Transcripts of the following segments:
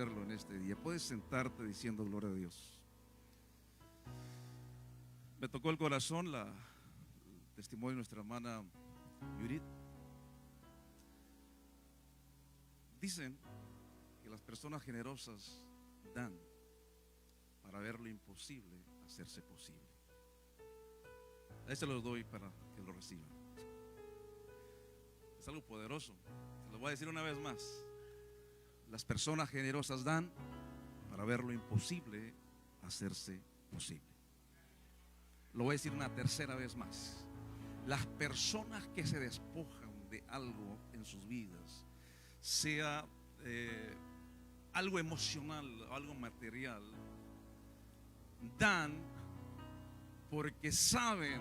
En este día puedes sentarte diciendo gloria a Dios. Me tocó el corazón el testimonio de nuestra hermana Yurit. Dicen que las personas generosas dan para ver lo imposible hacerse posible. Ahí se los doy para que lo reciban. Es algo poderoso. Se lo voy a decir una vez más. Las personas generosas dan para ver lo imposible hacerse posible. Lo voy a decir una tercera vez más. Las personas que se despojan de algo en sus vidas, sea algo emocional o algo material, dan porque saben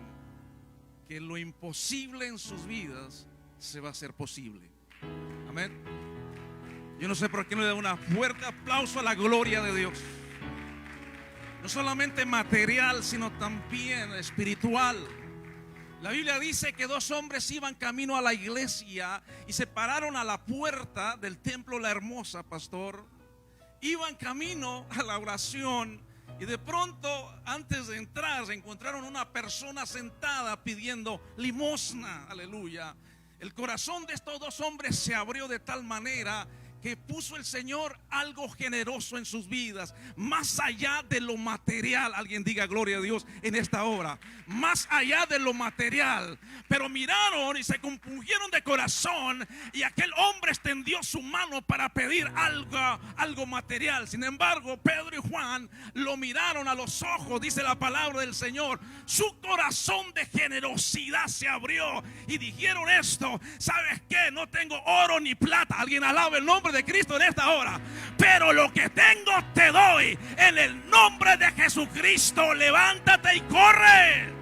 que lo imposible en sus vidas se va a hacer posible. Amén. Yo no sé por qué no le da un fuerte aplauso a la gloria de Dios. No solamente material, sino también espiritual. La Biblia dice que dos hombres iban camino a la iglesia y se pararon a la puerta del templo La Hermosa, pastor. Iban camino a la oración y de pronto, antes de entrar, se encontraron una persona sentada pidiendo limosna. Aleluya. El corazón de estos dos hombres se abrió de tal manera que puso el Señor algo generoso en sus vidas, más allá de lo material. Alguien diga gloria a Dios en esta hora. Más allá de lo material. Pero miraron y se compungieron de corazón, y aquel hombre extendió su mano para pedir algo material. Sin embargo, Pedro y Juan lo miraron a los ojos, dice la palabra del Señor. Su corazón de generosidad se abrió y dijeron esto: ¿sabes qué? No tengo oro ni plata. Alguien alaba el nombre de Cristo en esta hora, pero lo que tengo te doy. En el nombre de Jesucristo, levántate y corre.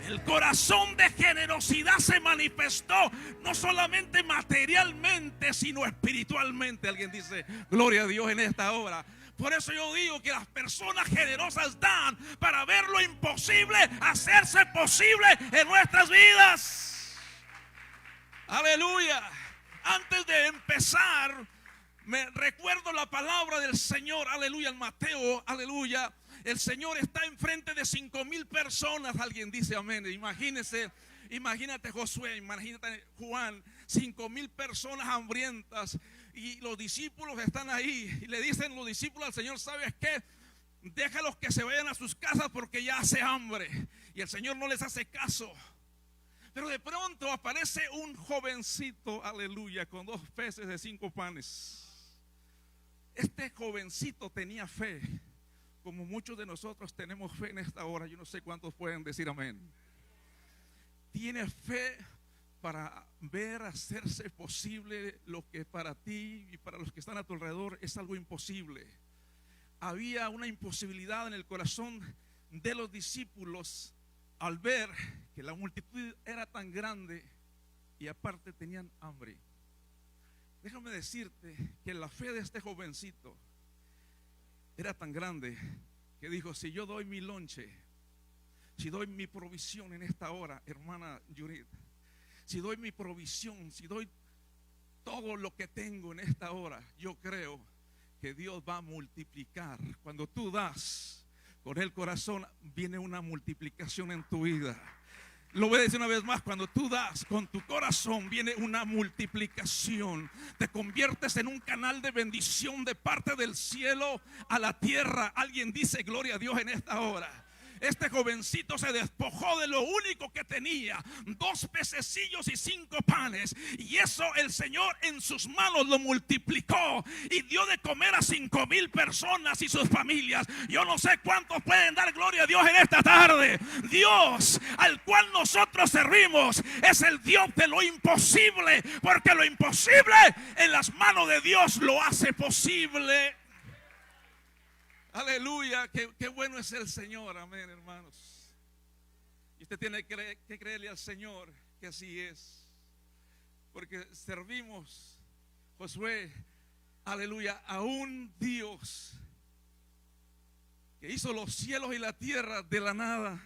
El corazón de generosidad se manifestó no solamente materialmente, sino espiritualmente. Alguien dice gloria a Dios en esta hora. Por eso yo digo que las personas generosas dan para ver lo imposible hacerse posible en nuestras vidas. Aleluya. Antes de empezar, me recuerdo la palabra del Señor, aleluya, en Mateo, aleluya. El Señor está enfrente de 5,000 personas. Alguien dice amén. Imagínate Josué, imagínate Juan, 5,000 personas hambrientas, y los discípulos están ahí y le dicen los discípulos al Señor: ¿sabes qué? Déjalos que se vayan a sus casas porque ya hace hambre. Y el Señor no les hace caso. Pero de pronto aparece un jovencito, aleluya, con 2 peces de 5 panes. Este jovencito tenía fe, como muchos de nosotros tenemos fe en esta hora. Yo no sé cuántos pueden decir amén. Tiene fe para ver hacerse posible lo que para ti y para los que están a tu alrededor es algo imposible. Había una imposibilidad en el corazón de los discípulos al ver que la multitud era tan grande y aparte tenían hambre. Déjame decirte que la fe de este jovencito era tan grande que dijo: si yo doy mi lonche, si doy mi provisión en esta hora, hermana Yurit, si doy mi provisión, si doy todo lo que tengo en esta hora, yo creo que Dios va a multiplicar. Cuando tú das con el corazón, viene una multiplicación en tu vida. Lo voy a decir una vez más: cuando tú das con tu corazón, viene una multiplicación. Te conviertes en un canal de bendición de parte del cielo a la tierra. Alguien dice gloria a Dios en esta hora. Este jovencito se despojó de lo único que tenía, 2 pececillos y 5 panes, y eso el Señor en sus manos lo multiplicó y dio de comer a 5,000 personas y sus familias. Yo no sé cuántos pueden dar gloria a Dios en esta tarde. Dios al cual nosotros servimos es el Dios de lo imposible, porque lo imposible en las manos de Dios lo hace posible. Aleluya, qué bueno es el Señor, amén, hermanos. Y usted tiene que creerle al Señor que así es, porque servimos, Josué, aleluya, a un Dios que hizo los cielos y la tierra de la nada.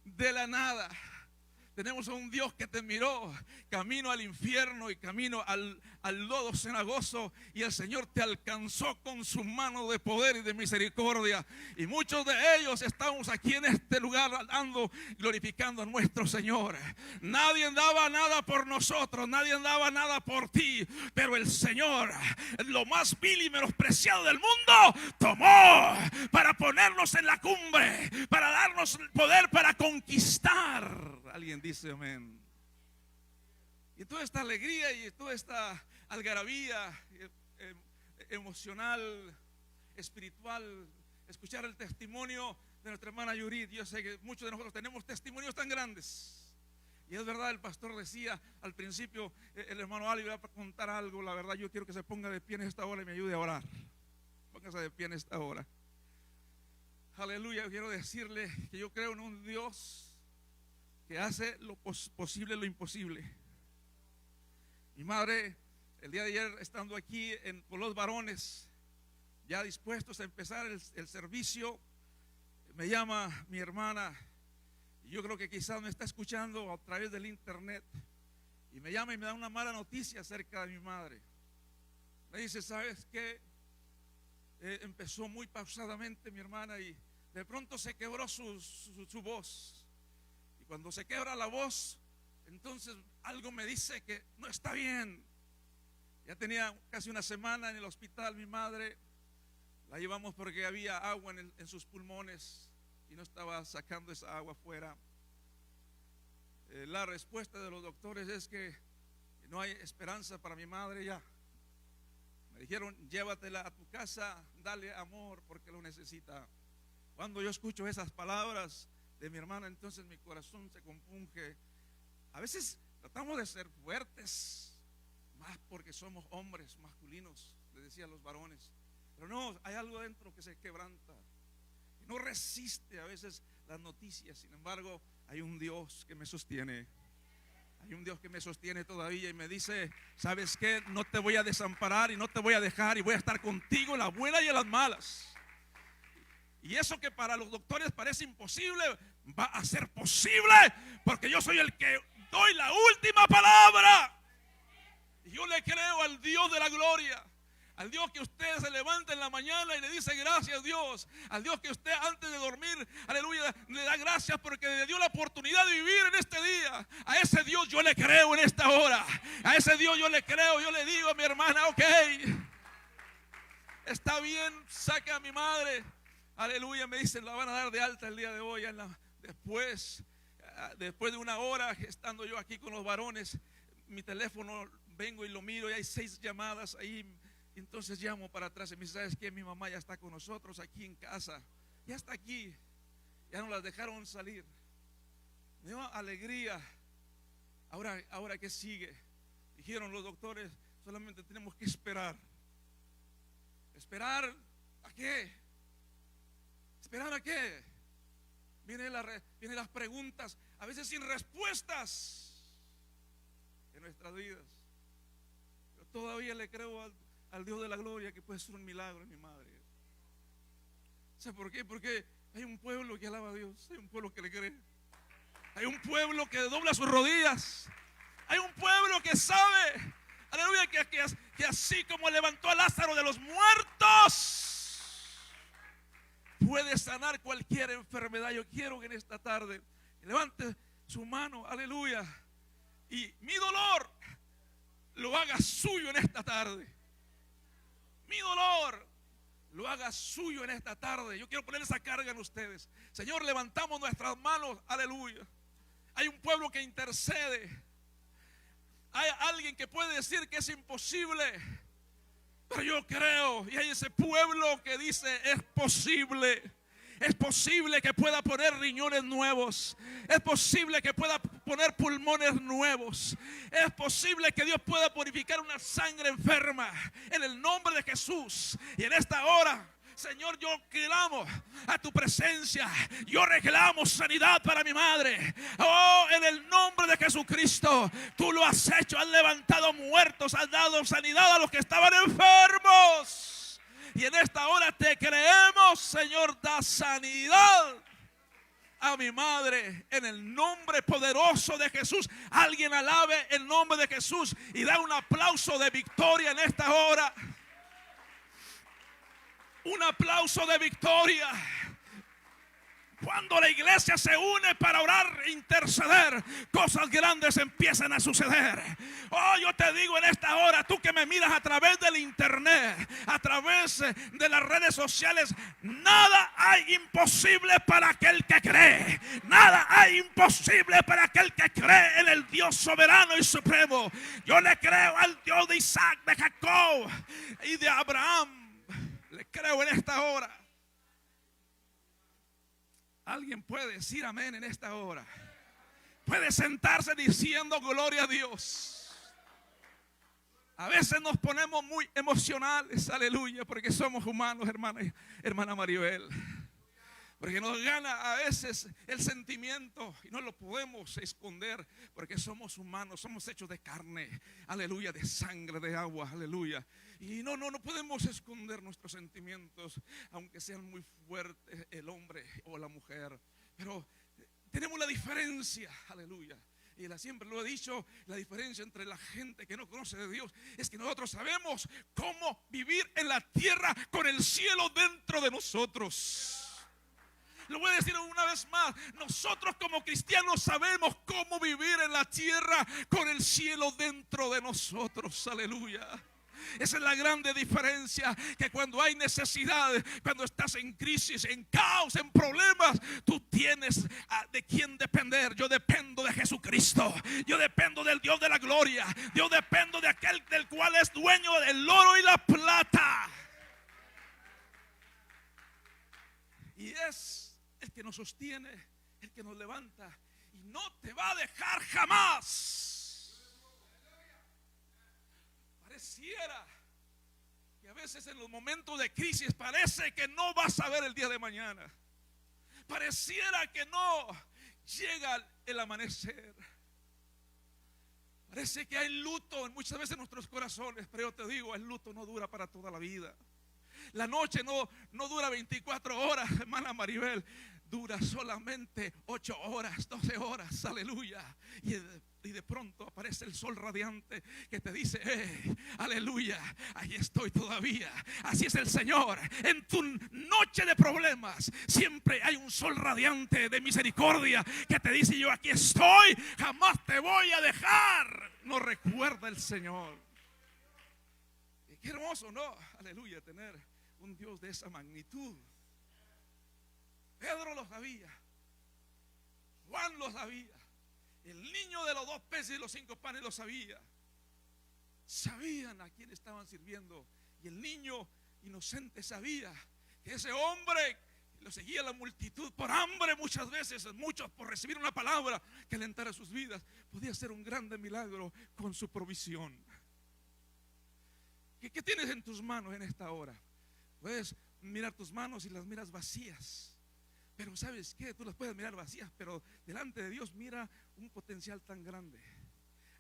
De la nada. Tenemos a un Dios que te miró camino al infierno y camino al lodo cenagoso, y el Señor te alcanzó con su mano de poder y de misericordia. Y muchos de ellos estamos aquí en este lugar dando, glorificando a nuestro Señor. Nadie daba nada por nosotros, nadie daba nada por ti, pero el Señor, lo más vil y menospreciado del mundo, tomó para ponernos en la cumbre, para darnos el poder para conquistar. Alguien dice amén. Y toda esta alegría y toda esta algarabía emocional, espiritual, escuchar el testimonio de nuestra hermana Yurit. Yo sé que muchos de nosotros tenemos testimonios tan grandes. Y es verdad, el pastor decía al principio, el hermano Ali va a contar algo. La verdad, yo quiero que se ponga de pie en esta hora y me ayude a orar. Póngase de pie en esta hora. Aleluya. Quiero decirle que yo creo en un Dios que hace lo posible, lo imposible. Mi madre, el día de ayer, estando aquí con los varones, ya dispuestos a empezar el servicio, me llama mi hermana, y yo creo que quizás me está escuchando a través del internet, y me llama y me da una mala noticia acerca de mi madre. Me dice: ¿sabes qué? Empezó muy pausadamente mi hermana, y de pronto se quebró su voz. Cuando se quebra la voz, entonces algo me dice que no está bien. Ya tenía casi una semana en el hospital mi madre. La llevamos porque había agua en sus pulmones y no estaba sacando esa agua afuera. La respuesta de los doctores es que no hay esperanza para mi madre ya. Me dijeron: llévatela a tu casa, dale amor porque lo necesita. Cuando yo escucho esas palabras de mi hermana, entonces mi corazón se compunge. A veces tratamos de ser fuertes, más porque somos hombres masculinos, le decía a los varones, pero no, hay algo dentro que se quebranta, que no resiste a veces las noticias. Sin embargo, hay un Dios que me sostiene. Hay un Dios que me sostiene todavía y me dice: ¿sabes qué? No te voy a desamparar y no te voy a dejar, y voy a estar contigo en las buenas y en las malas. Y eso que para los doctores parece imposible, va a ser posible, porque yo soy el que doy la última palabra. Y yo le creo al Dios de la gloria, al Dios que usted se levanta en la mañana y le dice gracias Dios, al Dios que usted antes de dormir, aleluya, le da gracias porque le dio la oportunidad de vivir en este día. A ese Dios yo le creo en esta hora, a ese Dios yo le creo. Yo le digo a mi hermana: ok, está bien, saque a mi madre. Aleluya. Me dicen: la van a dar de alta el día de hoy. Después de una hora estando yo aquí con los varones, mi teléfono, vengo y lo miro y hay 6 llamadas ahí. Entonces llamo para atrás y me dice: ¿sabes qué? Mi mamá ya está con nosotros aquí en casa, ya está aquí, ya no las dejaron salir. Me dio alegría. Ahora ¿qué sigue? Dijeron los doctores: solamente tenemos que esperar. ¿Esperar a qué? ¿Esperar a qué? Vienen las preguntas, a veces sin respuestas en nuestras vidas. Pero todavía le creo al Dios de la gloria que puede ser un milagro en mi madre. ¿Sabe por qué? Porque hay un pueblo que alaba a Dios, hay un pueblo que le cree, hay un pueblo que dobla sus rodillas, hay un pueblo que sabe, aleluya, que así como levantó a Lázaro de los muertos, puede sanar cualquier enfermedad. Yo quiero que en esta tarde levante su mano, aleluya, y mi dolor lo haga suyo en esta tarde. Mi dolor lo haga suyo en esta tarde. Yo quiero poner esa carga en ustedes. Señor, levantamos nuestras manos, aleluya. Hay un pueblo que intercede. Hay alguien que puede decir que es imposible, pero yo creo, y hay ese pueblo que dice: es posible. Es posible que pueda poner riñones nuevos. Es posible que pueda poner pulmones nuevos. Es posible que Dios pueda purificar una sangre enferma en el nombre de Jesús. Y en esta hora, Señor, yo clamo a tu presencia. Yo reclamo sanidad para mi madre. Oh, en el nombre de Jesucristo. Tú lo has hecho, has levantado muertos, has dado sanidad a los que estaban enfermos. Y en esta hora te creemos, Señor, da sanidad a mi madre en el nombre poderoso de Jesús. Alguien alabe el nombre de Jesús y da un aplauso de victoria en esta hora. Un aplauso de victoria. Cuando la iglesia se une para orar e interceder, cosas grandes empiezan a suceder. Oh, yo te digo en esta hora, tú que me miras a través del internet, a través de las redes sociales, nada hay imposible para aquel que cree. Nada hay imposible para aquel que cree en el Dios soberano y supremo. Yo le creo al Dios de Isaac, de Jacob y de Abraham. Le creo en esta hora. Alguien puede decir amén en esta hora. Puede sentarse diciendo gloria a Dios. A veces nos ponemos muy emocionales, aleluya, porque somos humanos, hermana Maribel. Porque nos gana a veces el sentimiento y no lo podemos esconder, porque somos humanos, somos hechos de carne, aleluya, de sangre, de agua, aleluya. Y no podemos esconder nuestros sentimientos, aunque sean muy fuertes el hombre o la mujer. Pero tenemos la diferencia, aleluya. Y siempre lo he dicho, la diferencia entre la gente que no conoce de Dios es que nosotros sabemos cómo vivir en la tierra con el cielo dentro de nosotros. Lo voy a decir una vez más. Nosotros como cristianos sabemos cómo vivir en la tierra con el cielo dentro de nosotros. Aleluya. Esa es la grande diferencia, que cuando hay necesidad, cuando estás en crisis, en caos, en problemas, tú tienes de quién depender. Yo dependo de Jesucristo. Yo dependo del Dios de la gloria. Yo dependo de aquel del cual es dueño del oro y la plata. Y es el que nos sostiene, el que nos levanta, y no te va a dejar jamás. Pareciera que a veces en los momentos de crisis parece que no vas a ver el día de mañana. Pareciera que no llega el amanecer. Parece que hay luto muchas veces en nuestros corazones, pero yo te digo, el luto no dura para toda la vida. La noche no dura 24 horas, hermana Maribel. Dura solamente 8 horas, 12 horas, aleluya. Y de pronto aparece el sol radiante que te dice, aleluya, ahí estoy todavía. Así es el Señor. En tu noche de problemas siempre hay un sol radiante de misericordia que te dice, yo aquí estoy, jamás te voy a dejar. Nos recuerda el Señor. Y qué hermoso, ¿no? Aleluya, tener un Dios de esa magnitud. Pedro lo sabía, Juan lo sabía, el niño de los 2 peces y los 5 panes lo sabía. Sabían a quién estaban sirviendo. Y el niño inocente sabía que ese hombre lo seguía la multitud por hambre muchas veces, muchos por recibir una palabra que alentara sus vidas, podía ser un grande milagro con su provisión. ¿Qué tienes en tus manos en esta hora? Puedes mirar tus manos y las miras vacías. Pero ¿sabes qué? Tú las puedes mirar vacías, pero delante de Dios mira un potencial tan grande.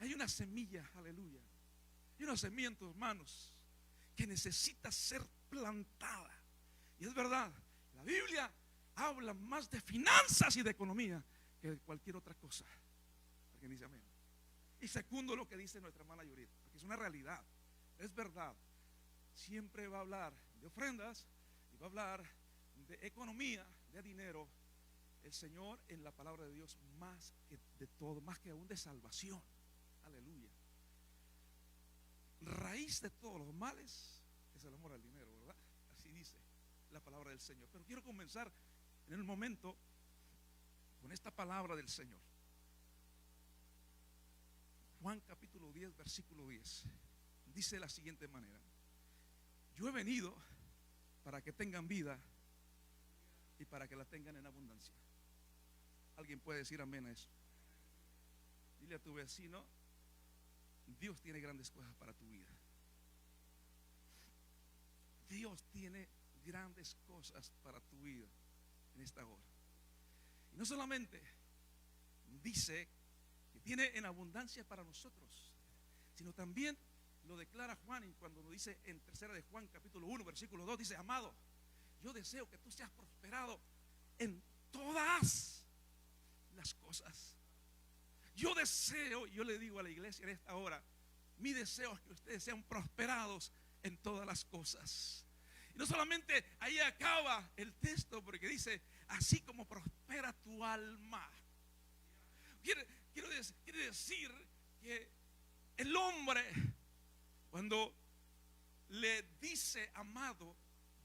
Hay una semilla, aleluya. Hay una semilla en tus manos que necesita ser plantada. Y es verdad, la Biblia habla más de finanzas y de economía que de cualquier otra cosa. Alguien dice amén. Y segundo, lo que dice nuestra hermana Yurit, porque es una realidad, es verdad. Siempre va a hablar de ofrendas y va a hablar de economía, de dinero, el Señor en la palabra de Dios, más que de todo, más que aún de salvación. Aleluya. Raíz de todos los males es el amor al dinero, ¿verdad? Así dice la palabra del Señor. Pero quiero comenzar en el momento con esta palabra del Señor. Juan capítulo 10, versículo 10. Dice de la siguiente manera: yo he venido para que tengan vida y para que la tengan en abundancia. ¿Alguien puede decir amén a eso? Dile a tu vecino, Dios tiene grandes cosas para tu vida. Dios tiene grandes cosas para tu vida en esta hora. Y no solamente dice que tiene en abundancia para nosotros, sino también lo declara Juan, y cuando lo dice en 3 de Juan capítulo 1 versículo 2, dice: amado, yo deseo que tú seas prosperado en todas las cosas. Yo deseo, yo le digo a la iglesia en esta hora, mi deseo es que ustedes sean prosperados en todas las cosas. Y no solamente ahí acaba el texto, porque dice, así como prospera tu alma. Quiere decir que el hombre, cuando le dice, amado,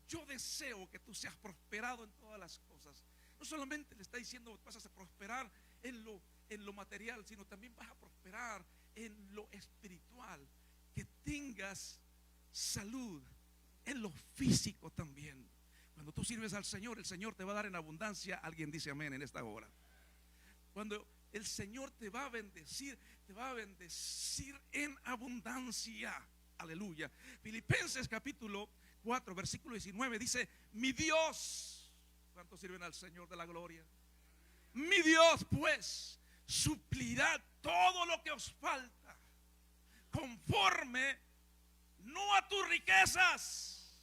yo deseo que tú seas prosperado en todas las cosas, no solamente le está diciendo vas a prosperar en lo material, sino también vas a prosperar en lo espiritual, que tengas salud en lo físico también. Cuando tú sirves al Señor, el Señor te va a dar en abundancia. Alguien dice amén en esta hora. Cuando el Señor te va a bendecir en abundancia. Aleluya. Filipenses capítulo 4 versículo 19 dice, mi Dios, ¿cuántos sirven al Señor de la gloria? Mi Dios pues suplirá todo lo que os falta, conforme no a tus riquezas,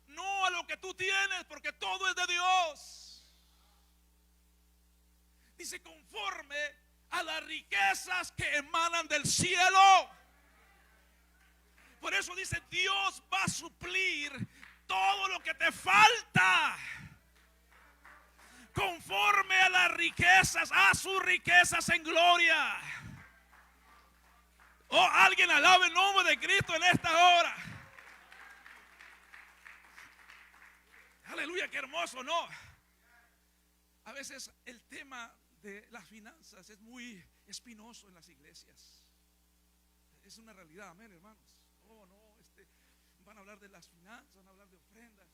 no a lo que tú tienes, porque todo es de Dios. Dice, conforme a las riquezas que emanan del cielo. Por eso dice, Dios va a suplir todo lo que te falta, conforme a las riquezas, a sus riquezas en gloria. Oh, alguien alabe el nombre de Cristo en esta hora. Aleluya, qué hermoso, ¿no? A veces el tema de las finanzas es muy espinoso en las iglesias. Es una realidad, amén, hermanos. Oh, no, van a hablar de las finanzas, van a hablar de ofrendas.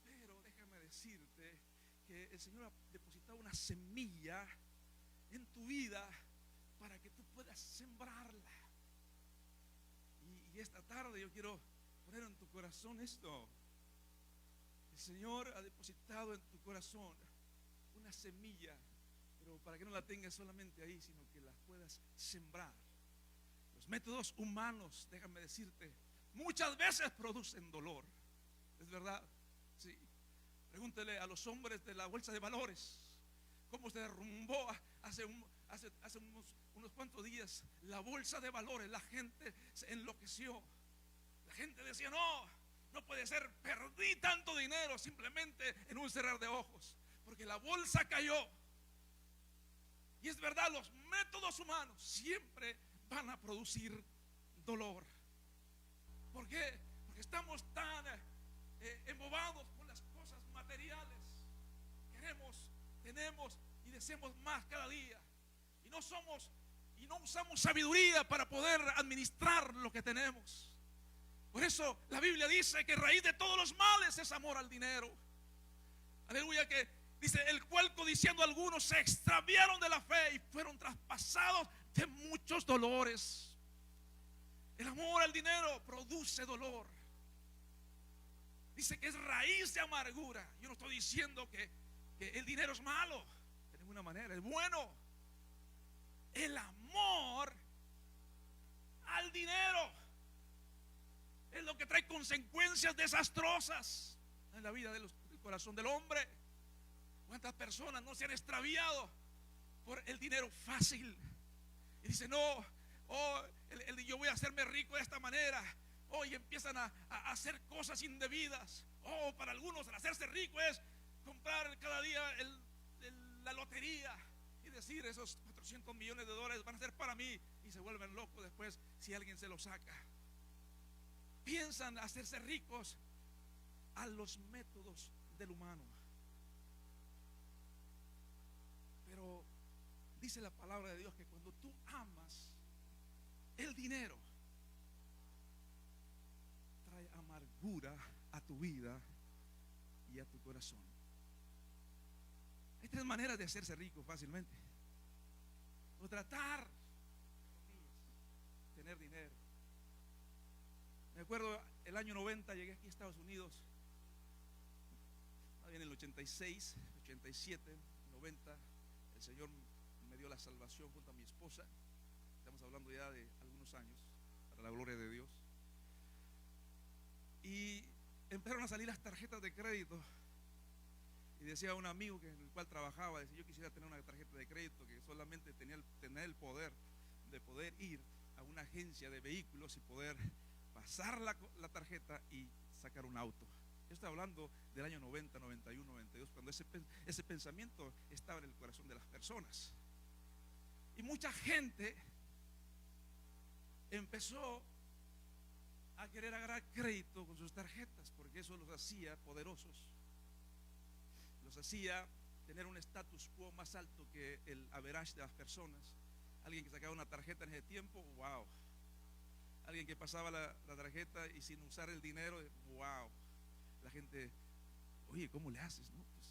Pero déjame decirte que el Señor ha depositado una semilla en tu vida para que tú puedas sembrarla. Y esta tarde yo quiero poner en tu corazón esto. El Señor ha depositado en tu corazón una semilla, pero para que no la tengas solamente ahí, sino que la puedas sembrar. Los métodos humanos, déjame decirte, muchas veces producen dolor. ¿Es verdad? Sí. Pregúntele a los hombres de la bolsa de valores cómo se derrumbó hace unos cuantos días la bolsa de valores. La gente se enloqueció. La gente decía, no puede ser, perdí tanto dinero simplemente en un cerrar de ojos, porque la bolsa cayó. Y es verdad, los métodos humanos siempre van a producir dolor. ¿Por qué? Porque estamos tan embobados con las cosas materiales. Queremos, tenemos y deseamos más cada día. Y no usamos sabiduría para poder administrar lo que tenemos. Por eso la Biblia dice que raíz de todos los males es amor al dinero. Aleluya, que dice, el cual codiciando algunos se extraviaron de la fe y fueron traspasados de muchos dolores. El amor al dinero produce dolor. Dice que es raíz de amargura. Yo no estoy diciendo que el dinero es malo, de ninguna manera, es bueno. El amor al dinero es lo que trae consecuencias desastrosas en la vida del corazón del hombre. ¿Cuántas personas no se han extraviado por el dinero fácil? Y dicen, yo voy a hacerme rico de esta manera. Y empiezan a hacer cosas indebidas. Para algunos el hacerse rico es comprar cada día la lotería y decir, esos 400 millones de dólares van a ser para mí, y se vuelven locos después si alguien se los saca. Piensan hacerse ricos a los métodos del humano. Pero dice la palabra de Dios que cuando tú amas el dinero, trae amargura a tu vida y a tu corazón. Hay tres maneras de hacerse rico fácilmente: o tratar de tener dinero. Me acuerdo el año 90 llegué aquí a Estados Unidos, en el 86, 87, 90. El Señor me dio la salvación junto a mi esposa. Estamos hablando ya de algunos años, para la gloria de Dios. Y empezaron a salir las tarjetas de crédito. Y Y decía un amigo en el cual trabajaba, decía, yo quisiera tener una tarjeta de crédito que solamente tener el poder de poder ir a una agencia de vehículos y poder pasar la tarjeta y sacar un auto. Yo estoy hablando del año 90, 91, 92, cuando ese pensamiento estaba en el corazón de las personas. Y mucha gente empezó a querer agarrar crédito con sus tarjetas, porque eso los hacía poderosos, los hacía tener un status quo más alto que el average de las personas. Alguien que sacaba una tarjeta en ese tiempo, wow. Alguien que pasaba la tarjeta y sin usar el dinero, wow. La gente, oye, ¿cómo le haces? No, pues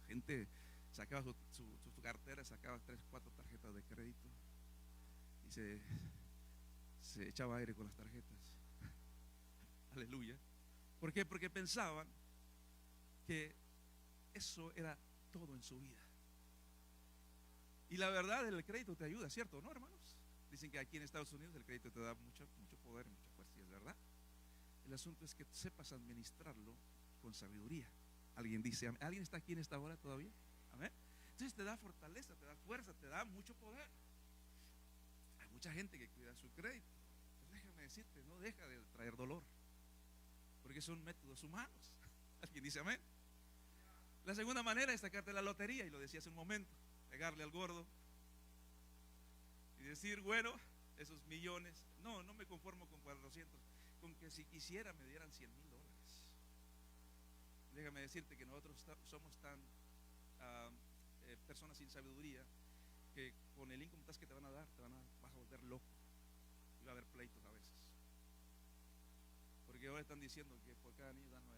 la gente sacaba su cartera, sacaba 3, 4 tarjetas de crédito y se echaba aire con las tarjetas. Aleluya. ¿Por qué? Porque pensaban que eso era todo en su vida. Y la verdad, el crédito te ayuda, ¿cierto? ¿No, hermanos? Dicen que aquí en Estados Unidos el crédito te da mucho poder, mucha fuerza, y es verdad. El asunto es que sepas administrarlo con sabiduría. Alguien dice, ¿alguien está aquí en esta hora todavía? Amén. Entonces te da fortaleza, te da fuerza, te da mucho poder. Hay mucha gente que cuida su crédito. Pues déjame decirte, no deja de traer dolor, porque son métodos humanos. Alguien dice amén. La segunda manera es sacarte la lotería, y lo decía hace un momento, pegarle al gordo y decir, bueno, esos millones, no me conformo con 400, con que si quisiera me dieran $100,000. Déjame decirte que nosotros somos tan personas sin sabiduría, que con el income tax que te van a dar, vas a volver loco, y va a haber pleitos a veces, porque ahora están diciendo que por cada niño dan $9,000.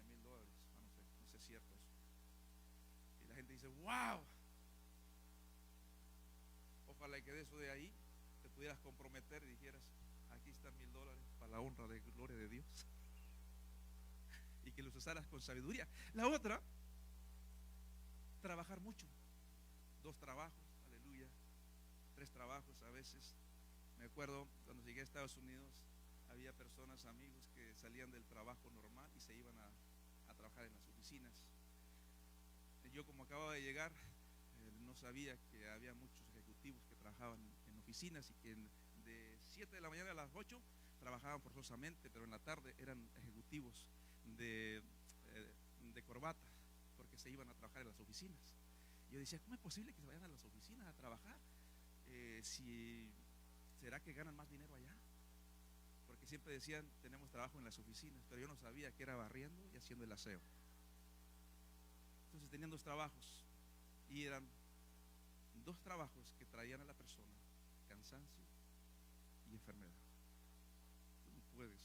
No sé si es cierto eso. Y la gente dice, wow, ojalá que de eso de ahí te pudieras comprometer y dijeras, aquí están $1,000 para la honra de gloria de Dios, y que los usaras con sabiduría. La otra, trabajar mucho, 2 trabajos, aleluya, 3 trabajos a veces. Me acuerdo cuando llegué a Estados Unidos, había personas, amigos, que salían del trabajo normal y se iban a trabajar en las oficinas. Yo, como acababa de llegar, no sabía que había muchos ejecutivos que trabajaban en oficinas, y que de 7 de la mañana a las 8 trabajaban forzosamente, pero en la tarde eran ejecutivos de corbata, porque se iban a trabajar en las oficinas. Yo decía, ¿cómo es posible que se vayan a las oficinas a trabajar? ¿Será que ganan más dinero allá? Porque siempre decían, tenemos trabajo en las oficinas, pero yo no sabía que era barriendo y haciendo el aseo. Entonces tenían 2 trabajos, y eran 2 trabajos que traían a la persona cansancio y enfermedad. Tú no puedes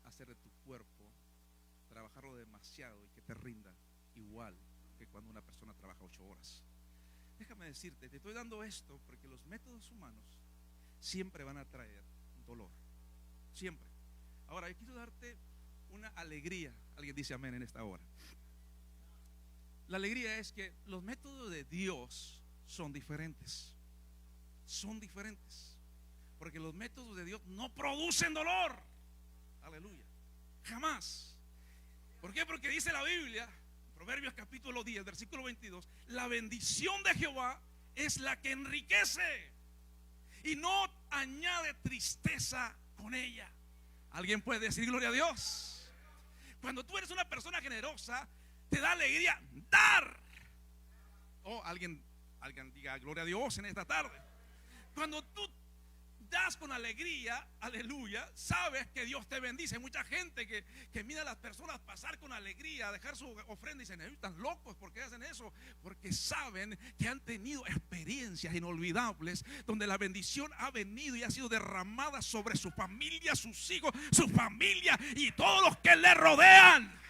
hacer de tu cuerpo, trabajarlo demasiado y que te rinda igual que cuando una persona trabaja 8 horas. Déjame decirte, te estoy dando esto porque los métodos humanos siempre van a traer dolor, siempre. Ahora, yo quiero darte una alegría. Alguien dice amén en esta hora. La alegría es que los métodos de Dios son diferentes. Son diferentes, porque los métodos de Dios no producen dolor. Aleluya, jamás. ¿Por qué? Porque dice la Biblia, Proverbios capítulo 10, versículo 22, la bendición de Jehová es la que enriquece y no añade tristeza con ella. ¿Alguien puede decir gloria a Dios? Cuando tú eres una persona generosa, te da alegría dar. Alguien diga gloria a Dios en esta tarde. Cuando tú das con alegría, aleluya, sabes que Dios te bendice. Hay mucha gente que mira a las personas pasar con alegría, dejar su ofrenda, y dicen, están locos, ¿por qué hacen eso? Porque saben que han tenido experiencias inolvidables donde la bendición ha venido y ha sido derramada sobre su familia, sus hijos, su familia y todos los que le rodean.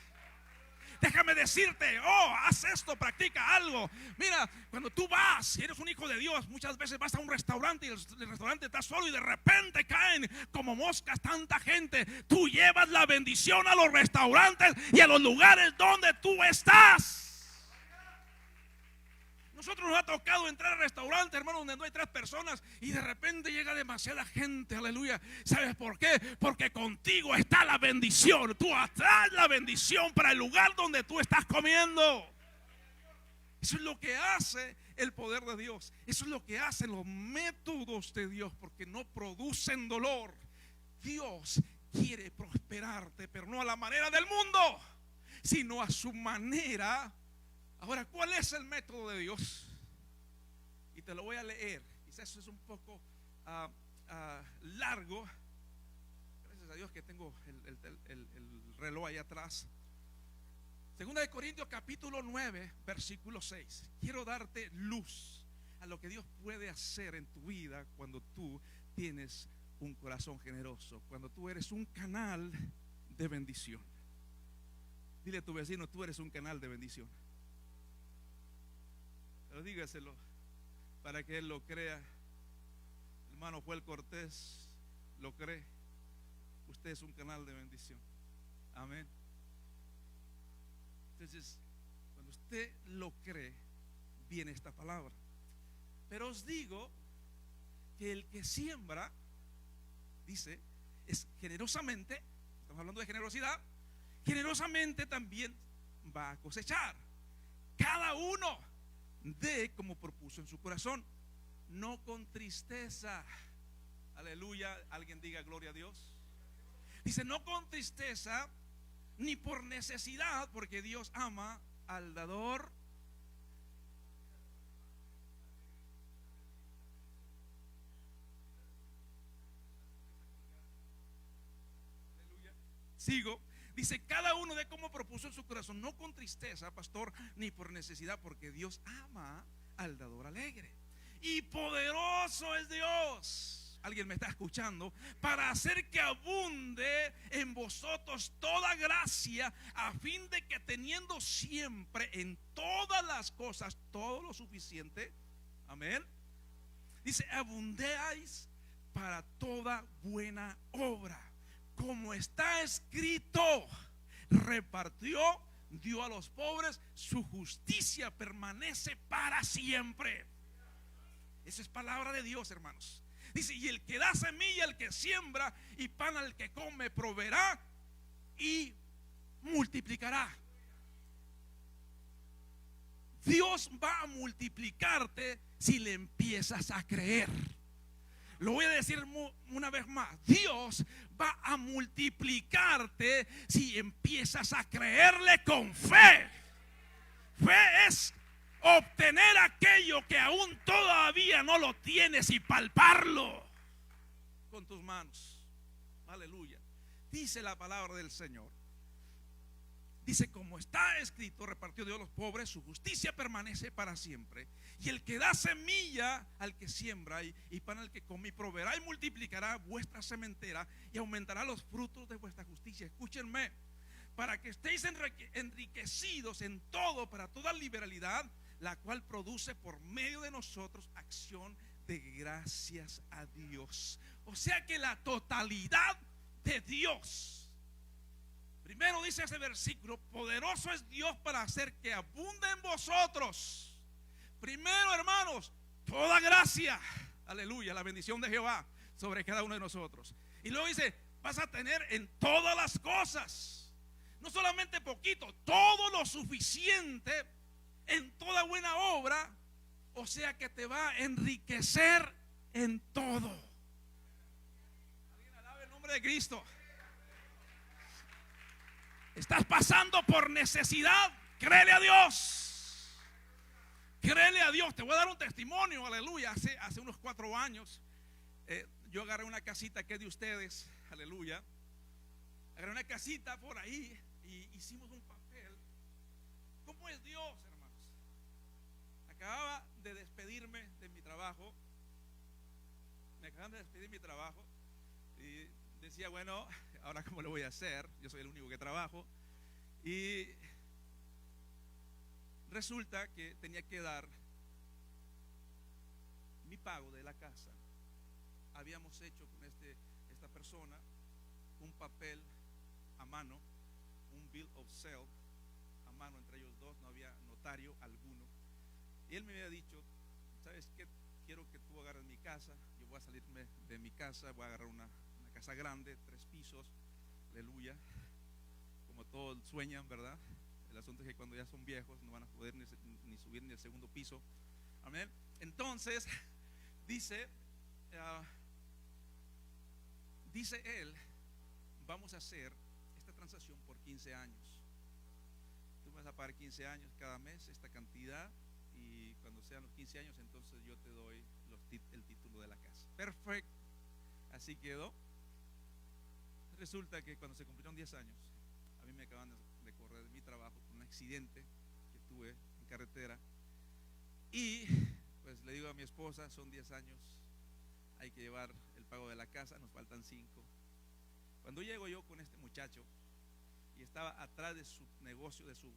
Déjame decirte, haz esto, practica algo. Mira, cuando tú vas, si eres un hijo de Dios, muchas veces vas a un restaurante y el restaurante está solo y de repente caen como moscas tanta gente. Tú llevas la bendición a los restaurantes y a los lugares donde tú estás. No Nosotros nos ha tocado entrar al restaurante, hermano, donde no hay 3 personas y de repente llega demasiada gente, aleluya. ¿Sabes por qué? Porque contigo está la bendición. Tú atraes la bendición para el lugar donde tú estás comiendo. Eso es lo que hace el poder de Dios. Eso es lo que hacen los métodos de Dios, porque no producen dolor. Dios quiere prosperarte, pero no a la manera del mundo, sino a su manera. Ahora, ¿cuál es el método de Dios? Y te lo voy a leer. Quizás eso es un poco largo. Gracias a Dios que tengo el reloj ahí atrás. Segunda de Corintios capítulo 9 versículo 6. Quiero darte luz a lo que Dios puede hacer en tu vida cuando tú tienes un corazón generoso, cuando tú eres un canal de bendición. Dile a tu vecino: tú eres un canal de bendición. Pero dígaselo para que él lo crea. Hermano Joel Cortés lo cree. Usted es un canal de bendición. Amén. Entonces, cuando usted lo cree, viene esta palabra. Pero os digo que el que siembra, dice, es generosamente. Estamos hablando de generosidad. Generosamente también va a cosechar. Cada uno dé como propuso en su corazón, no con tristeza. Aleluya. Alguien diga gloria a Dios. Dice: no con tristeza ni por necesidad, porque Dios ama al dador. Aleluya. Sigo. Dice: cada uno de como propuso en su corazón, no con tristeza, pastor, ni por necesidad, porque Dios ama al dador alegre. Y poderoso es Dios. Alguien me está escuchando, para hacer que abunde en vosotros toda gracia, a fin de que teniendo siempre en todas las cosas todo lo suficiente, amén. Dice: abundéis para toda buena obra, como está escrito, repartió, dio a los pobres, su justicia permanece para siempre. Esa es palabra de Dios, hermanos. Dice: y el que da semilla al que siembra y pan al que come, proveerá y multiplicará. Dios va a multiplicarte si le empiezas a creer. Lo voy a decir una vez más: Dios va a multiplicarte si empiezas a creerle con fe. Fe es obtener aquello que aún todavía no lo tienes y palparlo con tus manos. Aleluya. Dice la palabra del Señor. Dice: como está escrito, repartió Dios a los pobres, su justicia permanece para siempre. Y el que da semilla al que siembra y pan al que come, y proveerá y multiplicará vuestra sementera y aumentará los frutos de vuestra justicia. Escúchenme: para que estéis enriquecidos en todo, para toda liberalidad, la cual produce por medio de nosotros acción de gracias a Dios. O sea que la totalidad de Dios. Primero dice ese versículo: poderoso es Dios para hacer que abunde en vosotros. Primero, hermanos, toda gracia, aleluya, la bendición de Jehová sobre cada uno de nosotros. Y luego dice: vas a tener en todas las cosas, no solamente poquito, todo lo suficiente en toda buena obra. O sea que te va a enriquecer en todo. Alguien alabe el nombre de Cristo. Estás pasando por necesidad, créele a Dios. Créele a Dios. Te voy a dar un testimonio, aleluya. Hace unos 4 años yo agarré una casita que es de ustedes, aleluya. Agarré una casita por ahí y hicimos un papel. ¿Cómo es Dios, hermanos? Acababa de despedirme de mi trabajo. Me acaban de despedir de mi trabajo y decía: bueno, ahora cómo lo voy a hacer, yo soy el único que trabajo. Y resulta que tenía que dar mi pago de la casa. Habíamos hecho con esta persona un papel a mano, un bill of sale a mano entre ellos dos, no había notario alguno. Y él me había dicho, ¿sabes qué? Quiero que tú agarres mi casa. Yo voy a salirme de mi casa, voy a agarrar una casa grande, 3 pisos, aleluya, como todos sueñan, ¿verdad? El asunto es que cuando ya son viejos no van a poder ni subir ni el segundo piso. Amén. Entonces, dice, dice él, vamos a hacer esta transacción por 15 años. Tú vas a pagar 15 años cada mes, esta cantidad, y cuando sean los 15 años, entonces yo te doy el título de la casa. Perfecto. Así quedó. Resulta que cuando se cumplieron 10 años, a mí me acaban de correr de mi trabajo por un accidente que tuve en carretera. Y pues le digo a mi esposa, son 10 años, hay que llevar el pago de la casa, nos faltan 5. Cuando llego yo con este muchacho y estaba atrás de su negocio, de su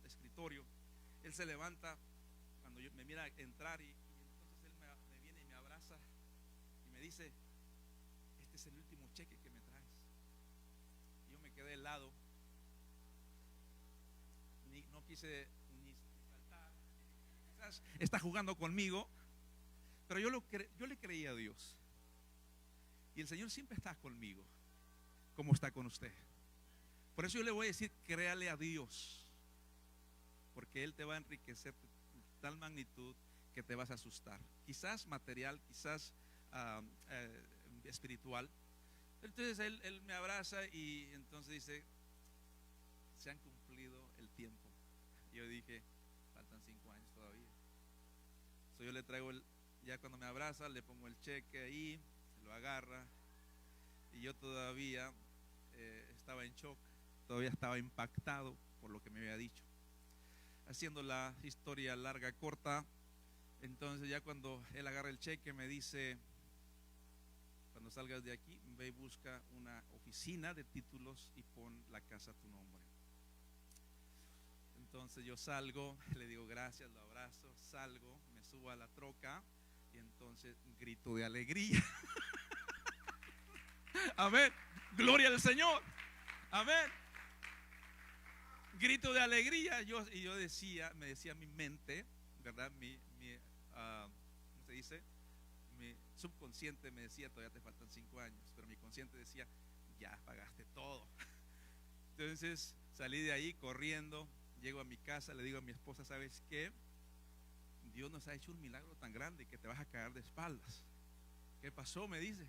escritorio, él se levanta cuando me mira entrar y entonces él me viene y me abraza y me dice, este es el último cheque que me traes. Y yo me quedé helado, no quise ni saltar, quizás está jugando conmigo, pero yo le creía a Dios. Y el Señor siempre está conmigo, como está con usted. Por eso yo le voy a decir, créale a Dios, porque Él te va a enriquecer de tal magnitud que te vas a asustar. Quizás material, quizás espiritual. Entonces él me abraza y entonces dice, se han cumplido el tiempo. Yo dije, faltan 5 años todavía. Yo le traigo ya cuando me abraza, le pongo el cheque ahí, se lo agarra, y yo todavía estaba en shock, todavía estaba impactado por lo que me había dicho. Haciendo la historia larga, corta, entonces ya cuando él agarra el cheque me dice, cuando salgas de aquí, ve y busca una oficina de títulos y pon la casa a tu nombre. Entonces yo salgo, le digo gracias, lo abrazo, salgo, me subo a la troca y entonces grito de alegría. Amén, gloria al Señor, amén. Grito de alegría. Y yo decía, me decía mi mente, ¿verdad? ¿Cómo se dice? Mi subconsciente me decía, todavía te faltan 5 años, pero mi consciente decía, ya pagaste todo. Entonces salí de ahí corriendo, llego a mi casa, le digo a mi esposa, ¿sabes qué? Dios nos ha hecho un milagro tan grande que te vas a caer de espaldas. ¿Qué pasó? Me dice,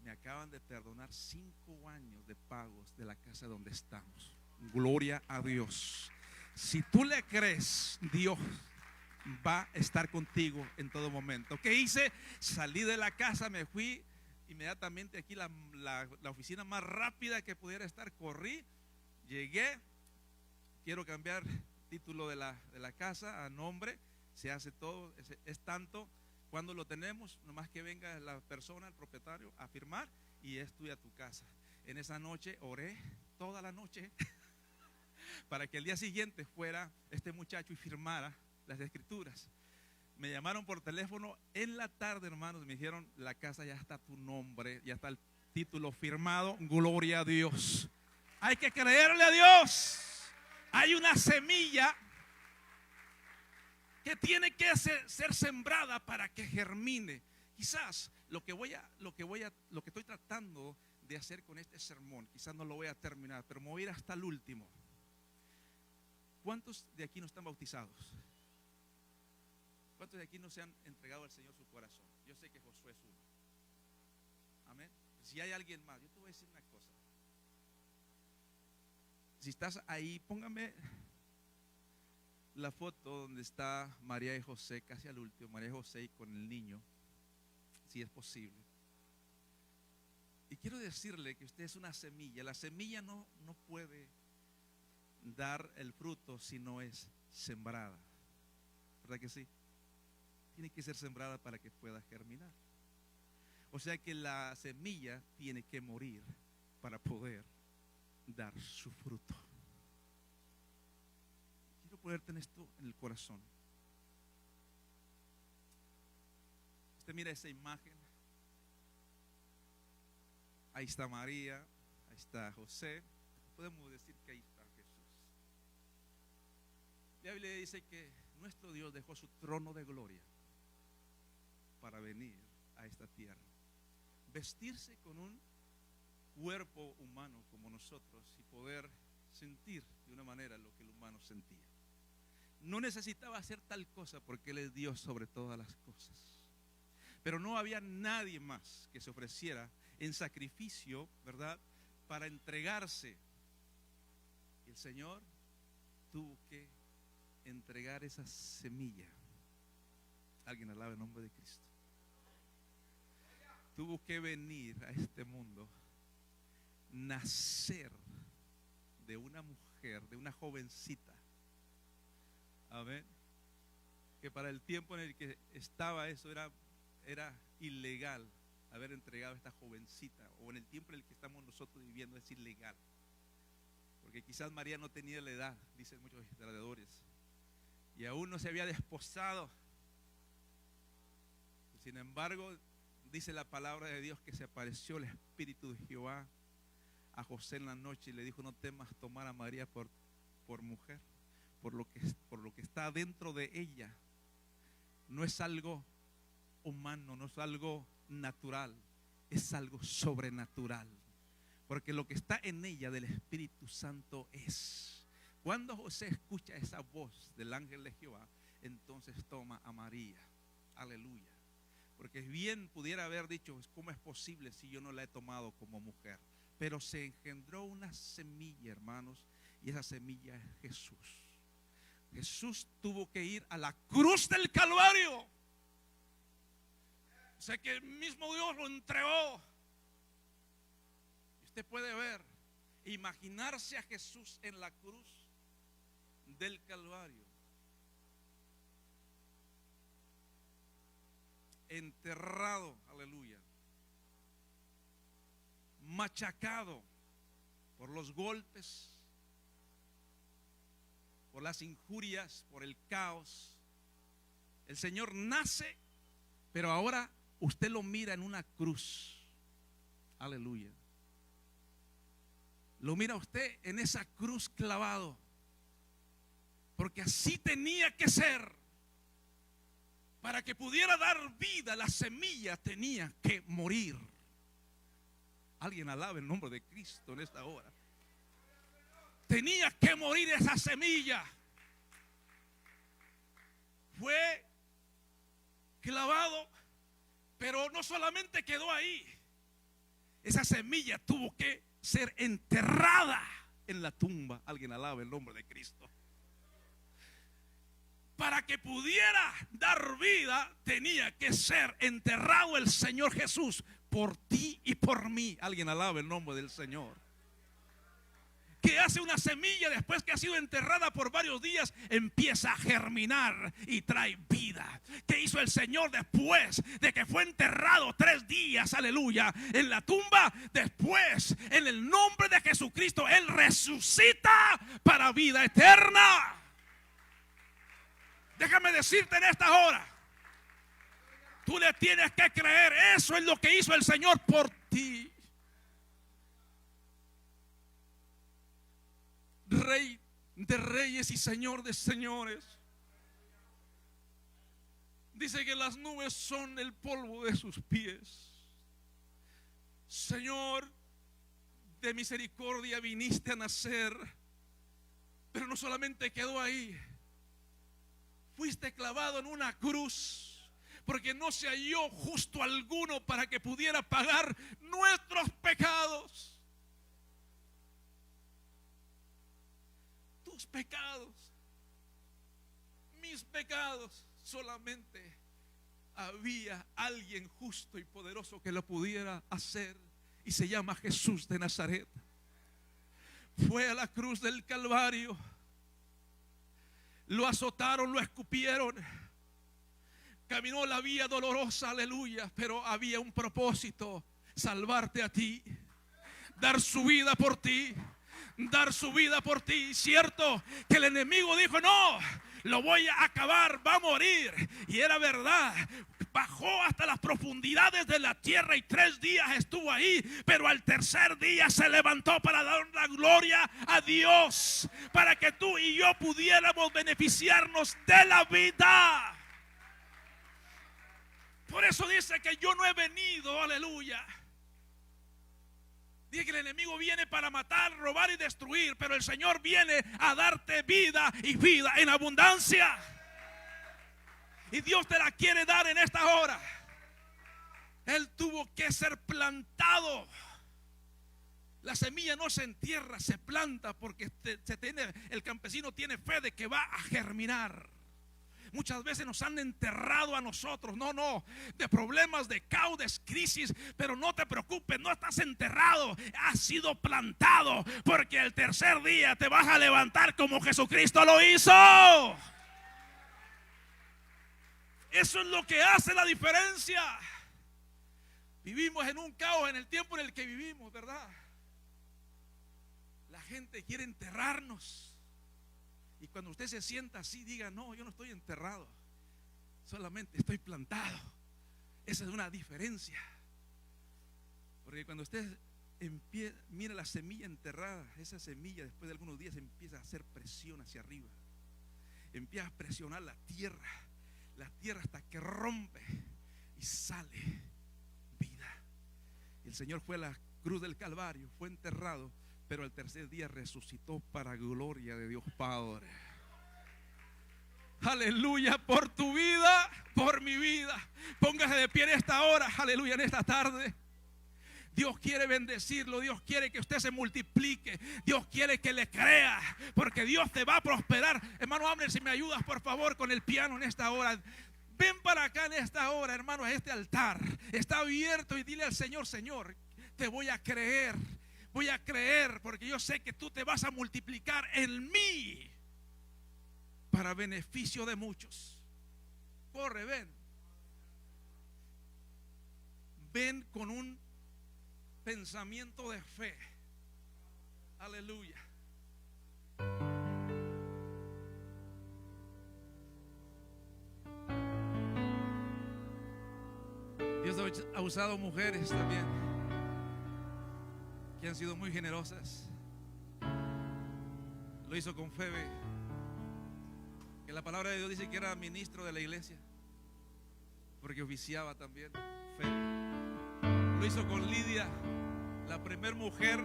me acaban de perdonar 5 años de pagos de la casa donde estamos. Gloria a Dios. Si tú le crees, Dios va a estar contigo en todo momento. ¿Qué hice? Salí de la casa, me fui inmediatamente aquí la oficina más rápida que pudiera estar. Corrí, llegué, quiero cambiar título de la casa a nombre, se hace todo, es tanto. Cuando lo tenemos, nomás que venga la persona, el propietario, a firmar y es tuya tu casa. En esa noche oré toda la noche para que el día siguiente fuera este muchacho y firmara las escrituras. Me llamaron por teléfono en la tarde, hermanos, me dijeron, la casa ya está a tu nombre, ya está el título firmado. Gloria a Dios. Hay que creerle a Dios. Hay una semilla que tiene que ser sembrada para que germine. Quizás lo que estoy tratando de hacer con este sermón, quizás no lo voy a terminar, pero me voy a ir hasta el último. ¿Cuántos de aquí no están bautizados? ¿Cuántos de aquí no se han entregado al Señor su corazón? Yo sé que Josué es uno. Amén. Si hay alguien más, yo te voy a decir una cosa. Si estás ahí, póngame la foto donde está María y José, casi al último, María y José y con el niño, si es posible. Y quiero decirle que usted es una semilla. La semilla no puede dar el fruto si no es sembrada. ¿Verdad que sí? Tiene que ser sembrada para que pueda germinar. O sea que la semilla tiene que morir para poder dar su fruto. Quiero ponerte en esto en el corazón. Usted mira esa imagen. Ahí está María, ahí está José. Podemos decir que ahí está Jesús. La Biblia dice que nuestro Dios dejó su trono de gloria para venir a esta tierra, vestirse con un cuerpo humano como nosotros y poder sentir de una manera lo que el humano sentía. No necesitaba hacer tal cosa porque Él es Dios sobre todas las cosas. Pero no había nadie más que se ofreciera en sacrificio, ¿verdad?, para entregarse. Y el Señor tuvo que entregar esa semilla. Alguien alabe el nombre de Cristo. Tuvo que venir a este mundo, nacer de una mujer, de una jovencita. Amén. Que para el tiempo en el que estaba eso era ilegal haber entregado a esta jovencita, o en el tiempo en el que estamos nosotros viviendo es ilegal, porque quizás María no tenía la edad, dicen muchos historiadores, y aún no se había desposado. Sin embargo, dice la palabra de Dios que se apareció el Espíritu de Jehová a José en la noche y le dijo: no temas tomar a María por mujer, por lo que está dentro de ella. No es algo humano, no es algo natural, es algo sobrenatural, porque lo que está en ella del Espíritu Santo es. Cuando José escucha esa voz del ángel de Jehová, entonces toma a María. Aleluya. Porque bien pudiera haber dicho: ¿cómo es posible si yo no la he tomado como mujer? Pero se engendró una semilla, hermanos, y esa semilla es Jesús. Jesús tuvo que ir a la cruz del Calvario. O sea que el mismo Dios lo entregó. Usted puede ver, imaginarse a Jesús en la cruz del Calvario, enterrado, aleluya, machacado por los golpes, por las injurias, por el caos. El Señor nace, pero ahora usted lo mira en una cruz. Aleluya. Lo mira usted en esa cruz clavado, porque así tenía que ser. Para que pudiera dar vida, la semilla tenía que morir. Alguien alabe el nombre de Cristo en esta hora. Tenía que morir esa semilla. Fue clavado, pero no solamente quedó ahí. Esa semilla tuvo que ser enterrada en la tumba. Alguien alabe el nombre de Cristo. Para que pudiera dar vida, tenía que ser enterrado el Señor Jesús por ti y por mí. Alguien alabe el nombre del Señor. ¿Qué hace una semilla después que ha sido enterrada por varios días? Empieza a germinar y trae vida. ¿Qué hizo el Señor después de que fue enterrado 3 días, aleluya, en la tumba? Después, en el nombre de Jesucristo, Él resucita para vida eterna. Déjame decirte en esta hora, tú le tienes que creer. Eso es lo que hizo el Señor por ti. Rey de reyes y Señor de señores. Dice que las nubes son el polvo de sus pies. Señor de misericordia, viniste a nacer, pero no solamente quedó ahí. Fuiste clavado en una cruz, porque no se halló justo alguno para que pudiera pagar nuestros pecados. Tus pecados, mis pecados. Solamente había alguien justo y poderoso que lo pudiera hacer, y se llama Jesús de Nazaret. Fue a la cruz del Calvario. Lo azotaron, lo escupieron, caminó la vía dolorosa, aleluya, pero había un propósito: salvarte a ti, dar su vida por ti, dar su vida por ti. Cierto que el enemigo dijo: no, lo voy a acabar, va a morir, y era verdad. bajó hasta las profundidades de la tierra y 3 días estuvo ahí, pero al tercer día se levantó para dar la gloria a Dios, para que tú y yo pudiéramos beneficiarnos de la vida. Por eso dice que yo no he venido, aleluya. Dice que el enemigo viene para matar, robar y destruir, pero el Señor viene a darte vida y vida en abundancia. Y Dios te la quiere dar en esta hora. Él tuvo que ser plantado. La semilla no se entierra, se planta porque el campesino tiene fe de que va a germinar. Muchas veces nos han enterrado a nosotros, de problemas, de caudes, crisis, pero no te preocupes, no estás enterrado, has sido plantado, porque el tercer día te vas a levantar como Jesucristo lo hizo. Eso es lo que hace la diferencia. Vivimos en un caos en el tiempo en el que vivimos, ¿verdad? La gente quiere enterrarnos. Y cuando usted se sienta así, diga: no, yo no estoy enterrado, solamente estoy plantado. Esa es una diferencia. Porque cuando usted mira la semilla enterrada, esa semilla después de algunos días empieza a hacer presión hacia arriba. Empieza a presionar la tierra hasta que rompe y sale vida. Y el Señor fue a la cruz del Calvario, fue enterrado, pero al tercer día resucitó para gloria de Dios Padre. Aleluya, por tu vida, por mi vida. Póngase de pie en esta hora, aleluya, en esta tarde. Dios quiere bendecirlo, Dios quiere que usted se multiplique, Dios quiere que le crea, porque Dios te va a prosperar. Hermano Abner, si me ayudas por favor con el piano en esta hora. Ven para acá en esta hora, hermano, a este altar. Está abierto y dile al Señor: Señor, te voy a creer porque yo sé que tú te vas a multiplicar en mí para beneficio de muchos. Corre, ven con un pensamiento de fe. Aleluya. Dios ha usado mujeres también que han sido muy generosas. Lo hizo con Febe, que la palabra de Dios dice que era ministro de la iglesia, porque oficiaba también. Febe. Lo hizo con Lidia, la primer mujer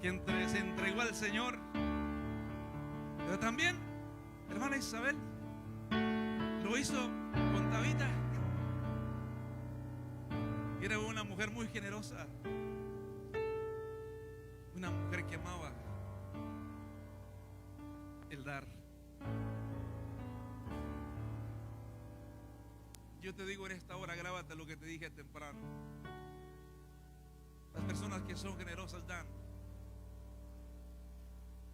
que se entregó al Señor. Pero también hermana Isabel lo hizo con Tabita, que era una mujer muy generosa, una mujer que amaba el dar. Yo te digo en esta hora, grábate lo que te dije temprano. Las personas que son generosas dan,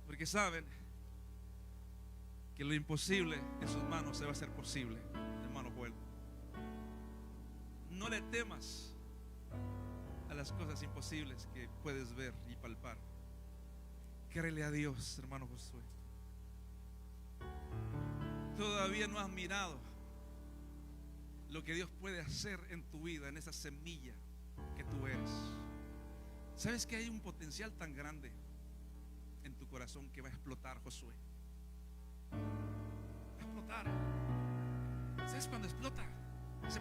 porque saben que lo imposible en sus manos se va a hacer posible. Hermano Joel, no le temas a las cosas imposibles que puedes ver y palpar. Créele a Dios, hermano Josué. Todavía no has mirado lo que Dios puede hacer en tu vida, en esa semilla que tú eres. ¿Sabes que hay un potencial tan grande en tu corazón que va a explotar, Josué? Va a explotar. ¿Sabes cuando explota? Ese